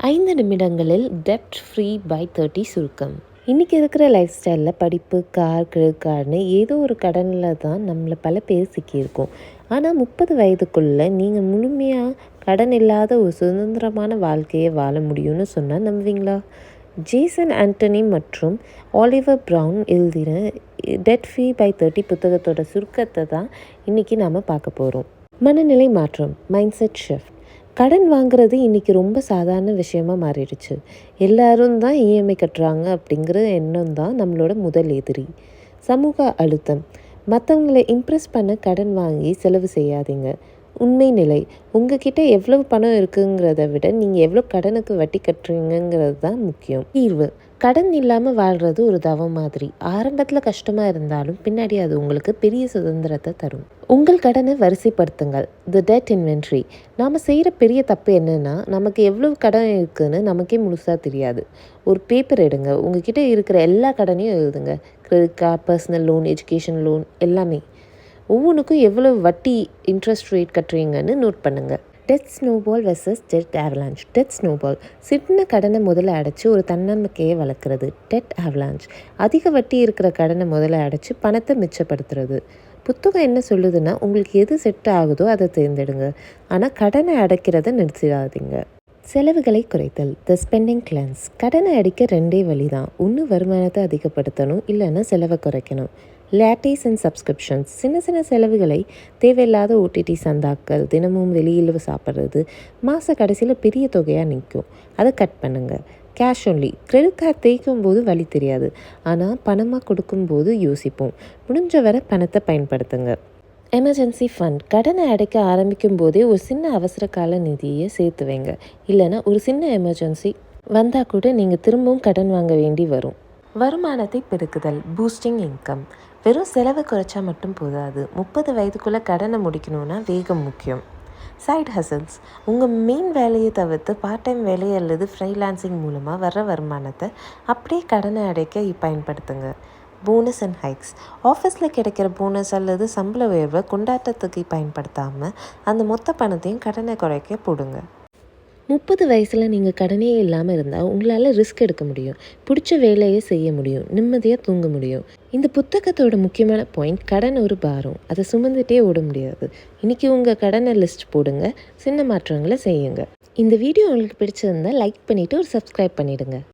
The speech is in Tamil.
5 நிமிடங்களில் டெப்ட் ஃப்ரீ பை 30 சுருக்கம். இன்றைக்கி இருக்கிற லைஃப் ஸ்டைலில் படிப்பு, கார், கிரெடிட் கார்டுன்னு ஏதோ ஒரு கடனில் தான் நம்மளை பல பேர் சிக்கியிருக்கோம். ஆனால் 30 வயதுக்குள்ளே நீங்கள் முழுமையாக கடன் இல்லாத ஒரு சுதந்திரமான வாழ்க்கையை வாழ முடியும்னு சொன்னால் நம்புவீங்களா? ஜேசன் ஆண்டனி மற்றும் ஆலிவர் ப்ரவுன் எழுதின டெட் ஃப்ரீ பை 30 புத்தகத்தோட சுருக்கத்தை தான் இன்றைக்கி நாம் பார்க்க போகிறோம். மனநிலை மாற்றம், மைண்ட் செட் ஷிஃப்ட். கடன் வாங்குறது இன்றைக்கி ரொம்ப சாதாரண விஷயமாக மாறிடுச்சு. எல்லாரும் தான் இஎம்ஐ கட்டுறாங்க அப்படிங்கிற எண்ணம் தான் நம்மளோட முதல் எதிரி. சமூக அழுத்தம். மற்றவங்களை இம்ப்ரெஸ் பண்ண கடன் வாங்கி செலவு செய்யாதீங்க. உண்மை நிலை. உங்ககிட்ட எவ்வளவு பணம் இருக்குங்கிறத விட நீங்கள் எவ்வளோ கடனுக்கு வட்டி கட்டுறீங்கிறது தான் முக்கியம். தீர்வு. கடன் இல்லாமல் வாழ்கிறது ஒரு தவம் மாதிரி. ஆரம்பத்தில் கஷ்டமாக இருந்தாலும் பின்னாடி அது உங்களுக்கு பெரிய சுதந்திரத்தை தரும். உங்கள் கடனை வரிசைப்படுத்துங்கள். தி டெட் இன்வென்ட்ரி. நாம் செய்கிற பெரிய தப்பு என்னென்னா, நமக்கு எவ்வளவு கடன் இருக்குதுன்னு நமக்கே முழுசாக தெரியாது. ஒரு பேப்பர் எடுங்க, உங்ககிட்ட இருக்கிற எல்லா கடனையும் எழுதுங்க. Credit card, personal loan, education loan எல்லாமே. ஒவ்வொன்றுக்கும் எவ்வளவு வட்டி இன்ட்ரெஸ்ட் ரேட் கட்டுறீங்கன்னு நோட் பண்ணுங்கள். Debt snowball versus debt avalanche. Debt snowball சின்ன கடனை முதல்ல அடைச்சி ஒரு தன்னம்பிக்கையை வளர்க்குறது. டெட் ஆவலான்ச் அதிக வட்டி இருக்கிற கடனை முதல்ல அடைச்சி பணத்தை மிச்சப்படுத்துறது. புத்தகம் என்ன சொல்லுதுன்னா, உங்களுக்கு எது செட் ஆகுதோ அதை தேர்ந்தெடுங்க, ஆனால் கடனை அடைக்கிறத நிறுத்திடாதீங்க. செலவுகளை குறைத்தல். த ஸ்பெண்டிங் கிளென்ஸ். கடனை அடிக்க 2 வழி தான். ஒன்று வருமானத்தை அதிகப்படுத்தணும், இல்லைன்னா செலவை குறைக்கணும். லேட்டேஸ் அண்ட் சப்ஸ்கிரிப்ஷன்ஸ். சின்ன செலவுகளை, தேவையில்லாத ஓடிடி சந்தாக்கள், தினமும் வெளியில் சாப்பிட்றது மாத கடைசியில் பெரிய தொகையாக நிற்கும். அதை கட் பண்ணுங்கள். Cash only. கிரெடிட் கார்டு தேய்க்கும் போது வழி தெரியாது, ஆனால் பணமாக கொடுக்கும்போது யோசிப்போம். முடிஞ்ச வரை பணத்தை பயன்படுத்துங்க. Emergency fund. கடனை அடைக்க ஆரம்பிக்கும் போதே ஒரு சின்ன அவசர கால நிதியை சேர்த்து வைங்க. இல்லைன்னா ஒரு சின்ன எமர்ஜென்சி வந்தால் கூட நீங்கள் திரும்பவும் கடன் வாங்க வேண்டி வரும். வருமானத்தை பெருக்குதல். Boosting income. வெறும் செலவை குறைச்சா மட்டும் போதாது. 30 வயதுக்குள்ளே கடனை முடிக்கணும்னா வேகம் முக்கியம். சைட் ஹசல்ஸ். உங்கள் மெயின் வேலையை தவிர்த்து பார்ட் டைம் வேலை அல்லது ஃப்ரீலான்சிங் மூலமாக வர்ற வருமானத்தை அப்படியே கடனை அடைக்க பயன்படுத்துங்க. Bonus and hikes. ஆஃபீஸில் கிடைக்கிற போனஸ் அல்லது சம்பள உயர்வை கொண்டாட்டத்துக்கு பயன்படுத்தாமல் அந்த மொத்த பணத்தையும் கடனை குறைக்க போடுங்க. 30 வயசில் நீங்கள் கடனே இல்லாமல் இருந்தால் உங்களால் ரிஸ்க் எடுக்க முடியும், பிடிச்ச வேலையை செய்ய முடியும், நிம்மதியாக தூங்க முடியும். இந்த புத்தகத்தோட முக்கியமான பாயிண்ட், கடன் ஒரு பாரம், அதை சுமந்துட்டே ஓட முடியாது. இன்றைக்கி உங்கள் கடனை லிஸ்ட் போடுங்க, சின்ன மாற்றங்களை செய்யுங்க. இந்த வீடியோ உங்களுக்கு பிடிச்சிருந்தால் லைக் பண்ணிவிட்டு ஒரு சப்ஸ்கிரைப் பண்ணிவிடுங்க.